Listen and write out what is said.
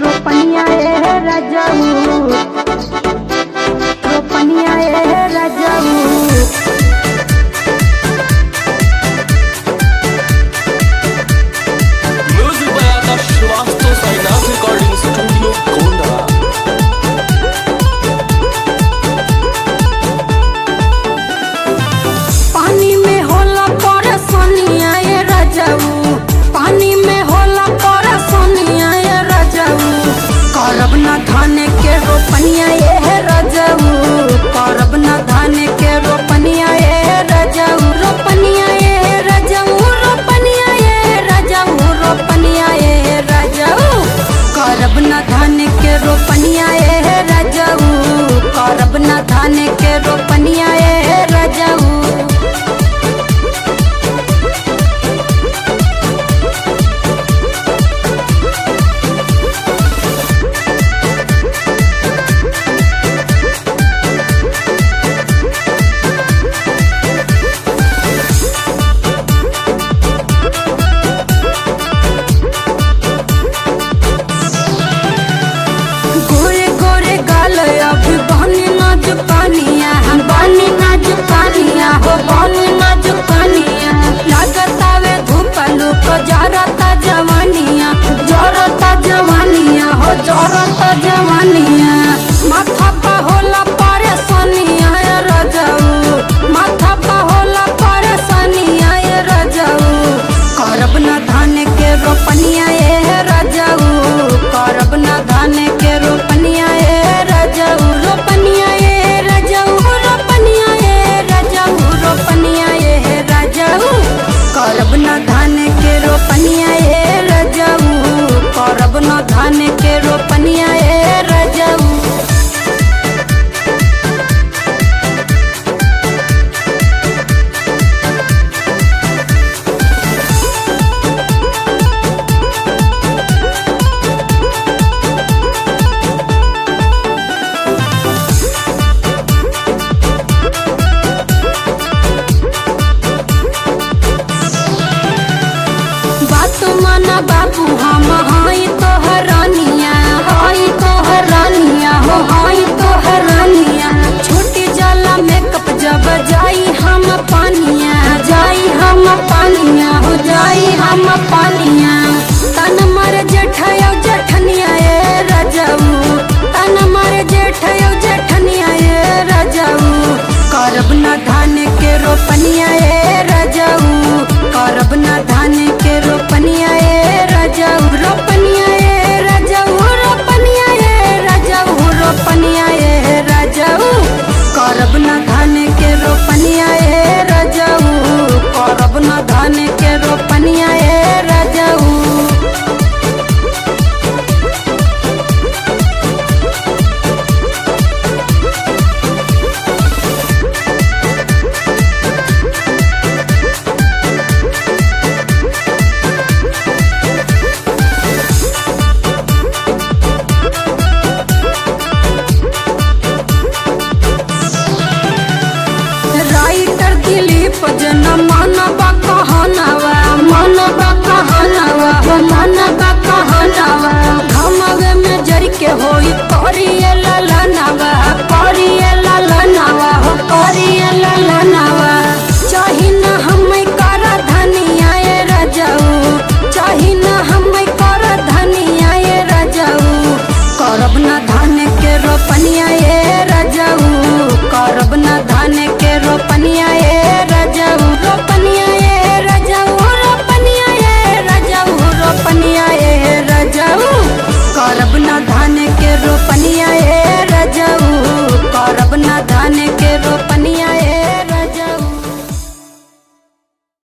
रोपनिया ए राजाऊ, रोपनिया ए राजाऊ। Music by Adarsh Shrivastav, Sainath recording studio Gonda. पानी में होला परेशानिया ए राजाऊ, पानी में होला परेशानिया ए राजाऊ। करब ना धान के रोपनिया ए राजाऊ, करब ना धान के रोपनिया ए राजाऊ। रोपनिया ए राजाऊ, रोपनिया ए राजाऊ, रोपनिया ए राजाऊ। करब ना धान के रोपनिया ए राजाऊ, करब ना धान के रोपनिया ए राजाऊ। गोरे गोरे गाल अभी बनी नाज पानिया, बनी नाज पानिया हो, बनी नाज पानिया। लागत आवे धूप लुक जरता जवानिया, जरता जवानिया हो, जरता जवानिया। माथा पा होला परेशानिया ए राजाऊ, माथा पा होला परेशानिया ए राजाऊ। करब ना धान के रोपनिया ए राजाऊ, करब ना धान के रोपनिया ए राजाऊ। रोपनिया ए राजाऊ, रोपनिया ए राजाऊ, रोपनिया ए राजाऊ। करब ना धान के रोपनिया ए राजाऊ, करब ना धान के रोपनिया ए राजाऊ। बात माना बाबू, हम हाई तो हरानिया, हाई तो हरानिया हो, हाई तो हरानिया। छोटी जाला मेकअप जब जाई हम पानिया, जाई हम पानिया हो, जाई हम पानिया। तन मर जेठयो जेठनिया ए राजाऊ, तन मर जेठयो जेठनिया ए राजाऊ। करब ना धान के रोपनिया ए राजाऊ, करब ना धान के रोपनिया ए राजाऊ। रोपनिया ए राजाऊ, रोपनिया ए राजाऊ, रोपनिया ए राजाऊ। करब ना धान के रोपनिया ए राजाऊ, करब ना धान के रोपनिया ए राजाऊ।